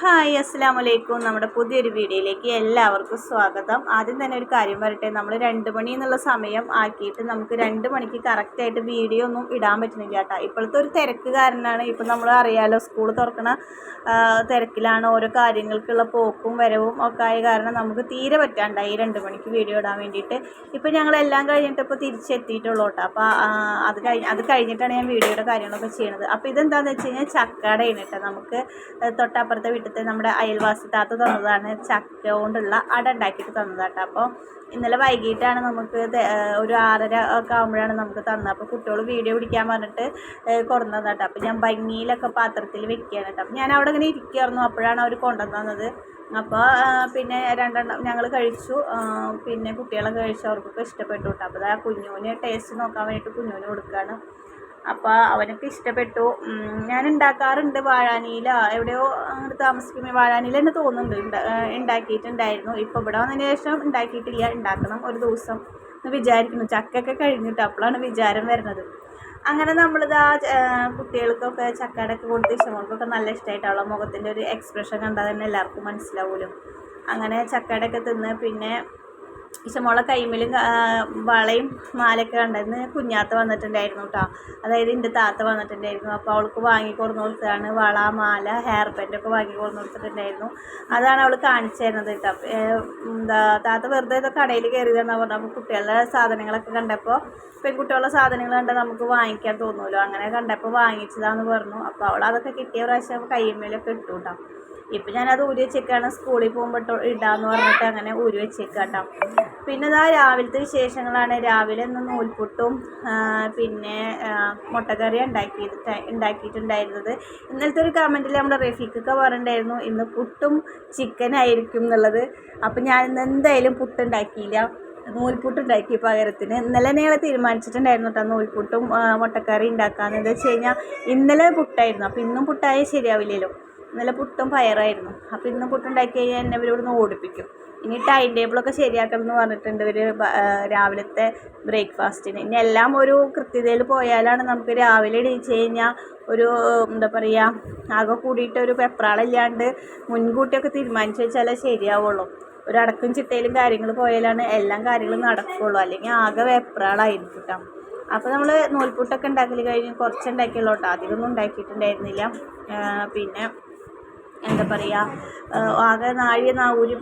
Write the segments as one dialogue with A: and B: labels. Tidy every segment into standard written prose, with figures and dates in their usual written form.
A: Hi അസ്സലാമു അലൈക്കും. നമ്മുടെ പുതിയൊരു വീഡിയോയിലേക്ക് എല്ലാവർക്കും സ്വാഗതം. ആദ്യം തന്നെ ഒരു കാര്യം പറയട്ടെ, നമ്മൾ 2 മണി എന്നുള്ള സമയം ആക്കിയിട്ട് നമുക്ക് 2 മണിക്ക് കറക്റ്റായിട്ട് വീഡിയോ ഒന്നും ഇടാൻ പറ്റുന്നില്ല കേട്ടോ. ഇപ്പോഴത്തെ ഒരു തിരക്ക് കാരണമാണ്. ഇപ്പം നമ്മൾ അറിയാലോ, സ്കൂൾ തുറക്കണ തിരക്കിലാണ്, ഓരോ കാര്യങ്ങൾക്കുള്ള പോക്കും വരവും ഒക്കെ ആയ കാരണം നമുക്ക് തീരെ പറ്റാണ്ടായി 2 മണിക്ക് വീഡിയോ ഇടാൻ വേണ്ടിയിട്ട്. ഇപ്പം ഞങ്ങളെല്ലാം കഴിഞ്ഞിട്ട് ഇപ്പോൾ തിരിച്ചെത്തിയിട്ടുള്ളൂ കേട്ടോ. അപ്പോൾ അത് കഴിഞ്ഞിട്ടാണ് ഞാൻ വീഡിയോയുടെ കാര്യങ്ങളൊക്കെ ചെയ്യണത്. അപ്പോൾ ഇതെന്താണെന്ന് വെച്ച് കഴിഞ്ഞാൽ ചക്കടയാണ് കേട്ടോ. നമുക്ക് തൊട്ടപ്പുറത്തെ വീട്ടിലത്തെ നമ്മുടെ അയൽവാസി താത്ത തന്നതാണ്. ചക്ക കൊണ്ടുള്ള അട ഉണ്ടാക്കിയിട്ട് തന്നതാട്ടോ. അപ്പോൾ ഇന്നലെ വൈകിട്ടാണ് നമുക്ക് ഒരു 6:30 ഒക്കെ ആകുമ്പോഴാണ് നമുക്ക് തന്നത്. അപ്പോൾ കുട്ടികൾ വീഡിയോ പിടിക്കാൻ പറഞ്ഞിട്ട് കൊണ്ടുവന്നത് കേട്ടോ. അപ്പോൾ ഞാൻ ഭംഗിയിലൊക്കെ പാത്രത്തിൽ വെക്കുകയാണ് കേട്ടോ. അപ്പോൾ ഞാൻ അവിടെ ഇങ്ങനെ ഇരിക്കുകയായിരുന്നു, അപ്പോഴാണ് അവർ കൊണ്ടുവന്നു തന്നത്. അപ്പോൾ പിന്നെ 2 ഞങ്ങൾ കഴിച്ചു. പിന്നെ കുട്ടികളൊക്കെ കഴിച്ചു, അവർക്കൊക്കെ ഇഷ്ടപ്പെട്ടു കേട്ടോ. അപ്പോൾ ആ കുഞ്ഞുവിന് ടേസ്റ്റ് നോക്കാൻ വേണ്ടിയിട്ട് കുഞ്ഞുവിന് കൊടുക്കുകയാണ്. അപ്പോൾ അവനൊക്കെ ഇഷ്ടപ്പെട്ടു. ഞാൻ ഉണ്ടാക്കാറുണ്ട്, വാഴാനിയില എവിടെയോ അങ്ങോട്ട് താമസിക്കുമ്പോൾ വാഴാനിയില തന്നെ തോന്നുന്നുണ്ട് ഉണ്ടാക്കിയിട്ടുണ്ടായിരുന്നു. ഇപ്പോൾ ഇവിടെ വന്നതിന് ശേഷം ഉണ്ടാക്കിയിട്ടില്ല, ഉണ്ടാക്കണം ഒരു ദിവസം എന്ന് വിചാരിക്കുന്നു. ചക്കയൊക്കെ കഴിഞ്ഞിട്ട് അപ്പോഴാണ് വിചാരം വരുന്നത്. അങ്ങനെ നമ്മളിതാ കുട്ടികൾക്കൊക്കെ ചക്കടൊക്കെ കൊടുത്ത് ഇഷ്ടങ്ങൾക്കൊക്കെ നല്ല ഇഷ്ടമായിട്ടുള്ള മുഖത്തിൻ്റെ ഒരു എക്സ്പ്രഷൻ കണ്ടാൽ തന്നെ എല്ലാവർക്കും മനസ്സിലാവുമല്ലോ. അങ്ങനെ ചക്കടൊക്കെ തിന്ന് പിന്നെ ഇഷ്ടമുള്ള കൈമേലും വളയും മാലയൊക്കെ കണ്ടായിരുന്നു. കുഞ്ഞാത്ത വന്നിട്ടുണ്ടായിരുന്നു കേട്ടോ, അതായത് എൻ്റെ താത്ത വന്നിട്ടുണ്ടായിരുന്നു. അപ്പോൾ അവൾക്ക് വാങ്ങിക്കൊടുന്ന് കൊടുത്തതാണ് വള, മാല, ഹെയർ ബാൻഡൊക്കെ വാങ്ങിക്കൊടുന്ന് കൊടുത്തിട്ടുണ്ടായിരുന്നു. അതാണ് അവൾ കാണിച്ചു തരുന്നത് കേട്ടോ. താത്ത വെറുതെ ഇതൊക്കെ കടയിൽ കയറിയതെന്നാണ് പറഞ്ഞത്. അപ്പോൾ കുട്ടികളുടെ സാധനങ്ങളൊക്കെ കണ്ടപ്പോൾ, പെൺകുട്ടികളുടെ സാധനങ്ങൾ കണ്ടാൽ നമുക്ക് വാങ്ങിക്കാൻ തോന്നുമല്ലോ, അങ്ങനെ കണ്ടപ്പോൾ വാങ്ങിച്ചതാന്ന് പറഞ്ഞു. അപ്പോൾ അവൾ അതൊക്കെ കിട്ടിയ പ്രാവശ്യം കൈമേലൊക്കെ ഇട്ടു കേട്ടോ. ഇപ്പം ഞാനത് ഊരി വെച്ചേക്കാണ്, സ്കൂളിൽ പോകുമ്പോൾ ഇടാമെന്ന് പറഞ്ഞിട്ട് അങ്ങനെ ഊരി വെച്ചേക്കാട്ടോ. പിന്നെ ഇതാ രാവിലത്തെ വിശേഷങ്ങളാണ്. രാവിലെ ഇന്ന് നൂൽപുട്ടും പിന്നെ മുട്ടക്കറി ഉണ്ടാക്കിയിട്ടുണ്ടായിരുന്നത്. ഇന്നലത്തെ ഒരു കമൻറ്റിൽ നമ്മുടെ റഫീഖൊക്കെ പറഞ്ഞിട്ടുണ്ടായിരുന്നു ഇന്ന് പുട്ടും ചിക്കനായിരിക്കും എന്നുള്ളത്. അപ്പം ഞാൻ ഇന്ന് എന്തായാലും പുട്ടുണ്ടാക്കിയില്ല, നൂൽപുട്ടുണ്ടാക്കി പകരത്തിന്. ഇന്നലെ ഞങ്ങൾ തീരുമാനിച്ചിട്ടുണ്ടായിരുന്നു കേട്ടോ നൂൽപുട്ടും മുട്ടക്കറി ഉണ്ടാക്കാമെന്ന്. എന്താ വെച്ച് കഴിഞ്ഞാൽ ഇന്നലെ പുട്ടായിരുന്നു, അപ്പോൾ ഇന്നും പുട്ടായാൽ ശരിയാവില്ലല്ലോ. ഇന്നലെ പുട്ടും പയറായിരുന്നു. അപ്പോൾ ഇന്നും പുട്ടുണ്ടാക്കി കഴിഞ്ഞാൽ എന്നെ ഇവരോടൊന്ന് ഓടിപ്പിക്കും. ഇനി ടൈം ടേബിളൊക്കെ ശരിയാക്കണം എന്ന് പറഞ്ഞിട്ടുണ്ട് ഇവർ രാവിലത്തെ ബ്രേക്ക്ഫാസ്റ്റിന്. ഇനി എല്ലാം ഒരു കൃത്യതയിൽ പോയാലാണ് നമുക്ക് രാവിലെ എണീച്ച് കഴിഞ്ഞാൽ ഒരു എന്താ പറയുക, ആകെ കൂടിയിട്ട് ഒരു വെപ്രാളമില്ലാണ്ട് മുൻകൂട്ടിയൊക്കെ തീരുമാനിച്ച് വെച്ചാലേ ശരിയാവുള്ളൂ. ഒരു അടക്കും ചിട്ടയിലും കാര്യങ്ങൾ പോയാലാണ് എല്ലാ കാര്യങ്ങളും നടക്കുകയുള്ളൂ, അല്ലെങ്കിൽ ആകെ വെപ്രാളായിരിക്കും കേട്ടോ. അപ്പോൾ നമ്മൾ നൂൽപുട്ടൊക്കെ ഉണ്ടാക്കൽ കഴിഞ്ഞ് കുറച്ച് ഉണ്ടാക്കിയുള്ളൂ കേട്ടോ, അധികമൊന്നും ഉണ്ടാക്കിയിട്ടുണ്ടായിരുന്നില്ല. പിന്നെ എന്താ പറയുക, ആകെ നാഴി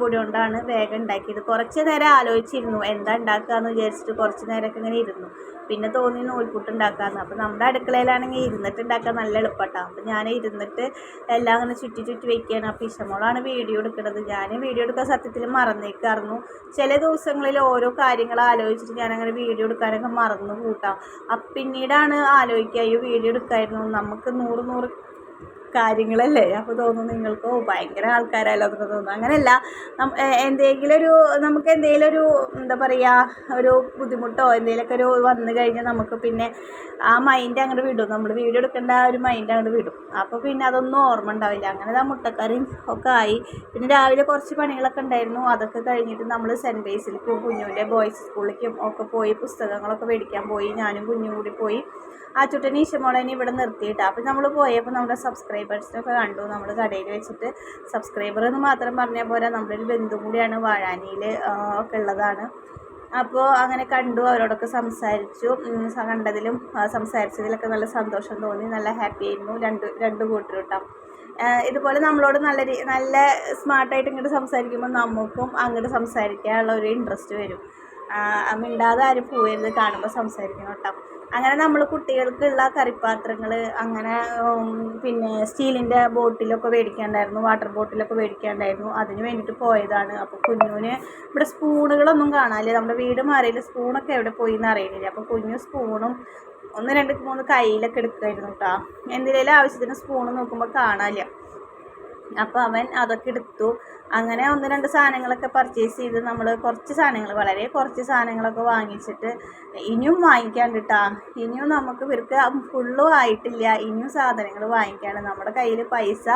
A: പൊടി കൊണ്ടാണ് വേഗം ഉണ്ടാക്കിയത്. കുറച്ച് നേരം ആലോചിച്ചിരുന്നു എന്താ ഉണ്ടാക്കുകയെന്ന് വിചാരിച്ചിട്ട് കുറച്ച് നേരമൊക്കെ ഇങ്ങനെ ഇരുന്നു. പിന്നെ തോന്നി നൂൽപുട്ട് ഉണ്ടാക്കാമെന്ന്. അപ്പോൾ നമ്മുടെ അടുക്കളയിലാണെങ്കിൽ ഇരുന്നിട്ട് ഉണ്ടാക്കാൻ നല്ല എളുപ്പമായിട്ടാണ്. അപ്പോൾ ഞാൻ ഇരുന്നിട്ട് എല്ലാം അങ്ങനെ ചുറ്റി വയ്ക്കുകയാണ്. അപ്പോൾ ഇഷ്ടമോളാണ് വീഡിയോ എടുക്കുന്നത്. ഞാൻ വീഡിയോ എടുക്കാൻ സത്യത്തിൽ മറന്നേക്കായിരുന്നു. ചില ദിവസങ്ങളിൽ ഓരോ കാര്യങ്ങൾ ആലോചിച്ചിട്ട് ഞാനങ്ങനെ വീഡിയോ എടുക്കാനൊക്കെ മറന്നു കൂട്ടാം. അപ്പം പിന്നീടാണ് ആലോചിക്കുക, അയ്യോ വീഡിയോ എടുക്കായിരുന്നു, നമുക്ക് 100 കാര്യങ്ങളല്ലേ. അപ്പോൾ തോന്നുന്നു നിങ്ങൾക്ക് ഭയങ്കര ആൾക്കാരല്ലോ എന്നൊക്കെ തോന്നുന്നു. അങ്ങനെയല്ല, നമുക്ക് എന്തെങ്കിലും ഒരു എന്താ പറയുക, ഒരു ബുദ്ധിമുട്ടോ എന്തെങ്കിലുമൊക്കെ ഒരു വന്നു കഴിഞ്ഞാൽ നമുക്ക് പിന്നെ ആ മൈൻഡ് അങ്ങോട്ട് വിടും. നമ്മൾ വീഡിയോ എടുക്കേണ്ട ആ ഒരു മൈൻഡ് അങ്ങോട്ട് വിടും. അപ്പോൾ പിന്നെ അതൊന്നും ഓർമ്മ ഉണ്ടാവില്ല. അങ്ങനെ ആ മുട്ടക്കറിയും ഒക്കെ ആയി. പിന്നെ രാവിലെ കുറച്ച് പണികളൊക്കെ ഉണ്ടായിരുന്നു. അതൊക്കെ കഴിഞ്ഞിട്ട് നമ്മൾ സെൻറ്റ് ബേസിലേക്കും കുഞ്ഞുവിൻ്റെ ബോയ്സ് സ്കൂളിലേക്കും ഒക്കെ പോയി പുസ്തകങ്ങളൊക്കെ മേടിക്കാൻ പോയി. ഞാനും കുഞ്ഞും കൂടി പോയി. ആ ചുട്ടനെ ഇഷ്ടമോളനെ ഇവിടെ നിർത്തിയിട്ടാണ്. അപ്പോൾ നമ്മൾ പോയപ്പോൾ നമ്മുടെ സബ്സ്ക്രൈബേഴ്സിനൊക്കെ കണ്ടു. നമ്മൾ കടയിൽ വെച്ചിട്ട് സബ്സ്ക്രൈബർ എന്ന് മാത്രം പറഞ്ഞാൽ പോരാ, നമ്മളൊരു ബന്ധു കൂടിയാണ്, വാഴാനിയിൽ ഒക്കെ ഉള്ളതാണ്. അപ്പോൾ അങ്ങനെ കണ്ടു, അവരോടൊക്കെ സംസാരിച്ചു. കണ്ടതിലും സംസാരിച്ചതിലൊക്കെ നല്ല സന്തോഷം തോന്നി, നല്ല ഹാപ്പി ആയിരുന്നു രണ്ട് കൂട്ടരും കേട്ടോ. ഇതുപോലെ നമ്മളോട് നല്ല സ്മാർട്ടായിട്ട് ഇങ്ങോട്ട് സംസാരിക്കുമ്പോൾ നമുക്കും അങ്ങോട്ട് സംസാരിക്കാനുള്ള ഒരു ഇൻട്രസ്റ്റ് വരും. മിണ്ടാതെ ആരും പോയത് കാണുമ്പോൾ സംസാരിക്കണം കേട്ടോ. അങ്ങനെ നമ്മൾ കുട്ടികൾക്കുള്ള കറിപ്പാത്രങ്ങൾ അങ്ങനെ പിന്നെ സ്റ്റീലിൻ്റെ ബോട്ടിലൊക്കെ മേടിക്കാണ്ടായിരുന്നു, വാട്ടർ ബോട്ടിലൊക്കെ മേടിക്കാണ്ടായിരുന്നു. അതിന് വേണ്ടിയിട്ട് പോയതാണ്. അപ്പോൾ കുഞ്ഞുവിന് ഇവിടെ സ്പൂണുകളൊന്നും കാണാനില്ല, നമ്മുടെ വീട് മാറിയില്ല, സ്പൂണൊക്കെ എവിടെ പോയി എന്ന് അറിയുന്നില്ല. അപ്പോൾ കുഞ്ഞു സ്പൂണും 1 2 3 കയ്യിലൊക്കെ എടുക്കുമായിരുന്നു കേട്ടോ. എന്തെങ്കിലും ആവശ്യത്തിന് സ്പൂണ് നോക്കുമ്പോൾ കാണാനില്ല. അപ്പോൾ അവൻ അതൊക്കെ എടുത്തു. അങ്ങനെ 1-2 സാധനങ്ങളൊക്കെ പർച്ചേസ് ചെയ്ത് നമ്മൾ കുറച്ച് സാധനങ്ങൾ, വളരെ കുറച്ച് സാധനങ്ങളൊക്കെ വാങ്ങിച്ചിട്ട് ഇനിയും വാങ്ങിക്കാണ്ട് കേട്ടോ. ഇനിയും നമുക്ക് ഇവർക്ക് ഫുള്ളും ആയിട്ടില്ല, ഇനിയും സാധനങ്ങൾ വാങ്ങിക്കാണ്ട്. നമ്മുടെ കയ്യിൽ പൈസ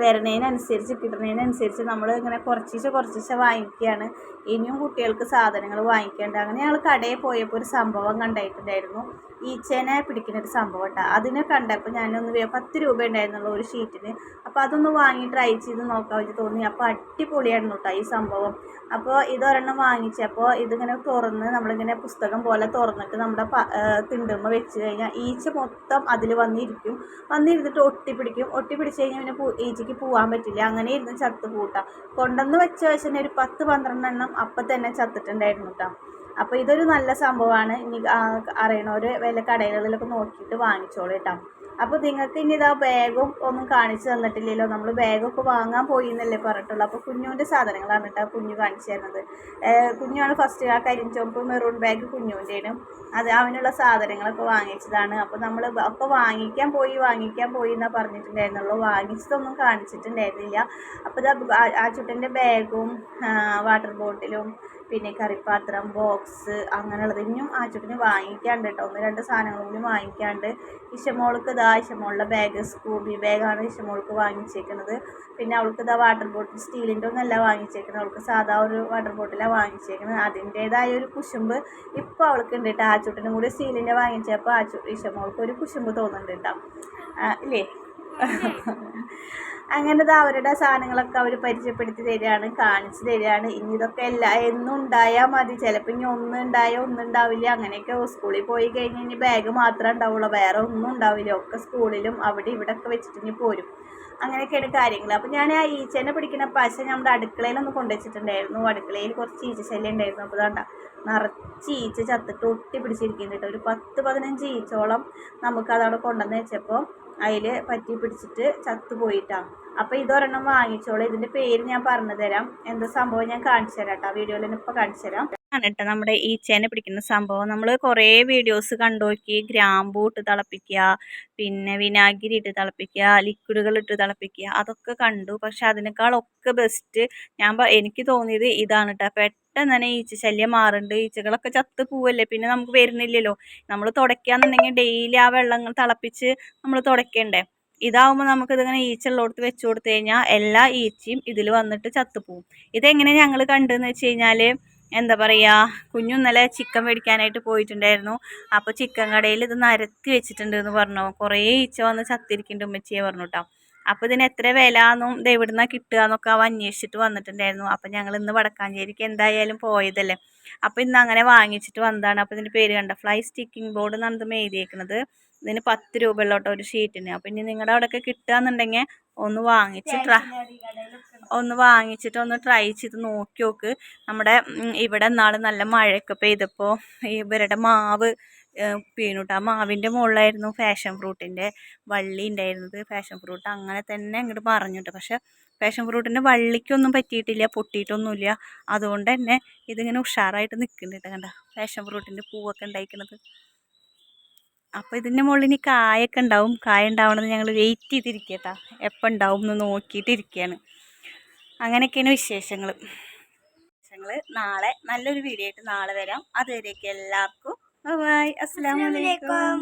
A: വരണതിനനുസരിച്ച് കിട്ടുന്നതിനനുസരിച്ച് നമ്മൾ ഇങ്ങനെ കുറച്ച് വാങ്ങിക്കുകയാണ്. ഇനിയും കുട്ടികൾക്ക് സാധനങ്ങൾ വാങ്ങിക്കാണ്ട്. അങ്ങനെ ഞങ്ങൾ കടയിൽ പോയപ്പോൾ ഒരു സംഭവം കണ്ടിട്ടുണ്ടായിരുന്നു, ഈച്ചേനെ പിടിക്കുന്ന ഒരു സംഭവം കേട്ടോ. അതിനെ കണ്ടപ്പോൾ ഞാനൊന്ന് 10 രൂപ ഉണ്ടായിരുന്നുള്ളൂ ഒരു ഷീറ്റിന്. അപ്പോൾ അതൊന്ന് വാങ്ങി ട്രൈ ചെയ്ത് നോക്കാൻ വെച്ച് തോന്നി. അപ്പോൾ അടിപൊളിയായിരുന്നു കേട്ടോ ഈ സംഭവം. അപ്പോൾ ഇതൊരെണ്ണം വാങ്ങിച്ചപ്പോൾ ഇതിങ്ങനെ തുറന്ന് നമ്മളിങ്ങനെ പുസ്തകം പോലെ തുറന്നിട്ട് നമ്മുടെ തിണ്ടുമ്മ വെച്ച് കഴിഞ്ഞാൽ ഈച്ച മൊത്തം അതിൽ വന്നിരുന്നിട്ട് ഒട്ടിപ്പിടിച്ച് കഴിഞ്ഞാൽ പിന്നെ ഈച്ചയ്ക്ക് പോകാൻ പറ്റില്ല. അങ്ങനെ ഇരുന്ന് ചത്ത് പൂട്ടാം. കൊണ്ടുവന്ന് വെച്ച വെച്ചാൽ ഒരു 10-12 എണ്ണം അപ്പം തന്നെ ചത്തിട്ടുണ്ടായിരുന്നു കേട്ടോ. അപ്പോൾ ഇതൊരു നല്ല സംഭവമാണ്. ഇനി അറിയണവർ വല്ല കടകളിലൊക്കെ നോക്കിയിട്ട് വാങ്ങിച്ചോളൂ കേട്ടോ. അപ്പോൾ നിങ്ങൾക്ക് ഇനി ഇതാ ബാഗും ഒന്നും കാണിച്ചു തന്നിട്ടില്ലല്ലോ. നമ്മൾ ബാഗൊക്കെ വാങ്ങാൻ പോയി എന്നല്ലേ പറഞ്ഞിട്ടുള്ളൂ. അപ്പോൾ കുഞ്ഞുവിൻ്റെ സാധനങ്ങളാണ് കേട്ടോ കുഞ്ഞു കാണിച്ചു തരുന്നത്. കുഞ്ഞുവാണ് ഫസ്റ്റ് ആ കരിഞ്ചുവപ്പ് മെറൂൺ ബാഗ് കുഞ്ഞുവിൻ്റെയാണ്. അത് അവനുള്ള സാധനങ്ങളൊക്കെ വാങ്ങിച്ചതാണ്. അപ്പോൾ നമ്മൾ ഒക്കെ വാങ്ങിക്കാൻ പോയി എന്നാണ് പറഞ്ഞിട്ടുണ്ടായിരുന്നുള്ളൂ. വാങ്ങിച്ചതൊന്നും കാണിച്ചിട്ടുണ്ടായിരുന്നില്ല. അപ്പോൾ ഇത് ആ ചുട്ടൻ്റെ ബാഗും വാട്ടർ ബോട്ടിലും പിന്നെ കറിപ്പാത്രം, ബോക്സ് അങ്ങനെയുള്ളത് ഇനിയും ആ ചുട്ടിന് വാങ്ങിക്കാണ്ട് കേട്ടോ. 1-2 സാധനങ്ങൾ കൂടി വാങ്ങിക്കാണ്ട്. ഇഷമോൾക്ക് ഇഷമോളുടെ ബാഗ് സ്കൂബി ബാഗാണ് ഇഷമോൾക്ക് വാങ്ങിച്ചേക്കുന്നത്. പിന്നെ അവൾക്ക് വാട്ടർ ബോട്ടിൽ സ്റ്റീലിൻ്റെ ഒന്നല്ല വാങ്ങിച്ചേക്കുന്നത്, അവൾക്ക് സാധാ ഒരു വാട്ടർ ബോട്ടിലാണ് വാങ്ങിച്ചേക്കുന്നത്. അതിൻ്റേതായ ഒരു കുശുമ്പ് ഇപ്പോൾ അവൾക്ക് ഉണ്ട് കേട്ടോ. ആ ചുട്ടിനും കൂടി സ്റ്റീലിൻ്റെ വാങ്ങിച്ചപ്പോൾ ഇഷമോൾക്ക് ഒരു കുശുമ്പ് തോന്നുന്നുണ്ട് കേട്ടോ, ഇല്ലേ? അങ്ങനത്തെ അവരുടെ സാധനങ്ങളൊക്കെ അവർ പരിചയപ്പെടുത്തി തരികയാണ്, കാണിച്ചു തരികയാണ്. ഇനി ഇതൊക്കെ എന്നും ഉണ്ടായാൽ മതി. ചിലപ്പോൾ ഇനി ഒന്നുണ്ടാവില്ല. അങ്ങനെയൊക്കെ സ്കൂളിൽ പോയി കഴിഞ്ഞ് ഇനി ബാഗ് മാത്രമേ ഉണ്ടാവുള്ളൂ, വേറെ ഒന്നും ഉണ്ടാവില്ല. ഒക്കെ സ്കൂളിലും അവിടെ ഇവിടെ ഒക്കെ വെച്ചിട്ട് ഇനി പോരും. അങ്ങനെയൊക്കെയാണ് കാര്യങ്ങൾ. അപ്പോൾ ഞാൻ ആ ഈച്ചേനെ പിടിക്കുന്ന പശ നമ്മുടെ അടുക്കളയിലൊന്ന് കൊണ്ടുവച്ചിട്ടുണ്ടായിരുന്നു. അടുക്കളയിൽ കുറച്ച് ഈച്ച ശല്യം ഉണ്ടായിരുന്നു. അപ്പോൾ അതാണ്ട നിറച്ച് ഈച്ച ചത്തിട്ട് ഒട്ടി പിടിച്ചിരിക്കുന്നുണ്ട്. ഒരു 10-15 ഈച്ചോളം നമുക്കതവിടെ കൊണ്ടുവന്ന് വെച്ചപ്പോൾ അതിൽ പറ്റി പിടിച്ചിട്ട് ചത്തുപോയിട്ടാണ്. അപ്പോൾ ഇതൊരെണ്ണം വാങ്ങിച്ചോളൂ. ഇതിൻ്റെ പേര് ഞാൻ പറഞ്ഞു തരാം, എന്താ സംഭവം ഞാൻ കാണിച്ചു തരാം കേട്ടോ. വീഡിയോയിൽ തന്നെ ഇപ്പോൾ കാണിച്ചു തരാം. ആണ് കേട്ടോ നമ്മുടെ ഈച്ചേനെ പിടിക്കുന്ന സംഭവം. നമ്മൾ കുറേ വീഡിയോസ് കണ്ടു നോക്കി. ഗ്രാമ്പൂ ഇട്ട് തിളപ്പിക്കുക, പിന്നെ വിനാഗിരി ഇട്ട് തിളപ്പിക്കുക, ലിക്വിഡുകൾ ഇട്ട് തിളപ്പിക്കുക, അതൊക്കെ കണ്ടു. പക്ഷെ അതിനേക്കാളൊക്കെ ബെസ്റ്റ് എനിക്ക് തോന്നിയത് ഇതാണ് കേട്ടോ. പെട്ടെന്ന് തന്നെ ഈച്ച ശല്യം മാറുന്നുണ്ട്. ഈച്ചകളൊക്കെ ചത്ത് പോവല്ലേ, പിന്നെ നമുക്ക് വരുന്നില്ലല്ലോ. നമ്മൾ തുടയ്ക്കുകയെന്നുണ്ടെങ്കിൽ ഡെയിലി ആ വെള്ളങ്ങൾ തിളപ്പിച്ച് നമ്മൾ തുടയ്ക്കണ്ടേ. ഇതാവുമ്പോൾ നമുക്കിതിങ്ങനെ ഈച്ച ഉള്ളിടത്ത് വെച്ച് കൊടുത്തു കഴിഞ്ഞാൽ എല്ലാ ഈച്ചയും ഇതിൽ വന്നിട്ട് ചത്തുപോകും. ഇതെങ്ങനെ ഞങ്ങൾ കണ്ടെന്ന് വെച്ച് കഴിഞ്ഞാൽ എന്താ പറയുക, കുഞ്ഞു ഇന്നലെ ചിക്കൻ മേടിക്കാനായിട്ട് പോയിട്ടുണ്ടായിരുന്നു. അപ്പോൾ ചിക്കൻ കടയിൽ ഇത് നിരത്തി വെച്ചിട്ടുണ്ട് എന്ന് പറഞ്ഞു. കുറേ ഈച്ച വന്ന് ചത്തിരിക്കുന്നുണ്ട് ഉമ്മച്ചിയെ പറഞ്ഞു കേട്ടോ. അപ്പോൾ ഇതിന് എത്ര വില എന്നും ഇത് എവിടുന്നാണ് കിട്ടുക എന്നൊക്കെ അവ അന്വേഷിച്ചിട്ട് വന്നിട്ടുണ്ടായിരുന്നു. അപ്പോൾ ഞങ്ങൾ ഇന്ന് വടക്കാഞ്ചേരിക്ക് എന്തായാലും പോയതല്ലേ, അപ്പോൾ ഇന്ന് അങ്ങനെ വാങ്ങിച്ചിട്ട് വന്നതാണ്. അപ്പോൾ ഇതിൻ്റെ പേര് കണ്ട ഫ്ലൈ സ്റ്റിക്കിംഗ് ബോർഡ് എന്നാണ് ഇത് എഴുതിയേക്കുന്നത്. ഇതിന് 10 രൂപ ഉള്ളോട്ടോ ഒരു ഷീറ്റിന്. അപ്പോൾ ഇനി നിങ്ങളുടെ അവിടെയൊക്കെ കിട്ടുകയെന്നുണ്ടെങ്കിൽ ഒന്ന് വാങ്ങിച്ചിട്ട് ഒന്ന് ട്രൈ ചെയ്ത് നോക്കി നോക്ക്. നമ്മുടെ ഇവിടെ നാളെ നല്ല മഴയൊക്കെ പെയ്തപ്പോൾ ഇവരുടെ മാവ് വീണുട്ടോ. ആ മാവിൻ്റെ മുകളിലായിരുന്നു ഫാഷൻ ഫ്രൂട്ടിൻ്റെ വള്ളി ഉണ്ടായിരുന്നത്. ഫാഷൻ ഫ്രൂട്ട് അങ്ങനെ തന്നെ ഇങ്ങോട്ട് പറഞ്ഞിട്ട്, പക്ഷെ ഫാഷൻ ഫ്രൂട്ടിൻ്റെ വള്ളിക്കൊന്നും പറ്റിയിട്ടില്ല, പൊട്ടിയിട്ടൊന്നുമില്ല. അതുകൊണ്ട് തന്നെ ഇതിങ്ങനെ ഉഷാറായിട്ട് നിൽക്കുന്നുണ്ട്. കണ്ട ഫാഷൻ ഫ്രൂട്ടിൻ്റെ പൂവൊക്കെ ഉണ്ടായിരിക്കുന്നത്. അപ്പോൾ ഇതിൻ്റെ മുകളിൽ ഇനി കായൊക്കെ ഉണ്ടാവും. കായ ഉണ്ടാവണമെന്ന് ഞങ്ങൾ വെയിറ്റ് ചെയ്തിരിക്കട്ടോ, എപ്പോൾ ഉണ്ടാവും എന്ന് നോക്കിയിട്ടിരിക്കുകയാണ്. അങ്ങനെയൊക്കെയാണ് വിശേഷങ്ങൾ. നാളെ നല്ലൊരു വീഡിയോ ആയിട്ട് നാളെ വരാം. അതുവരേക്കും എല്ലാവർക്കും ബൈ. അസ്സലാമു അലൈക്കും.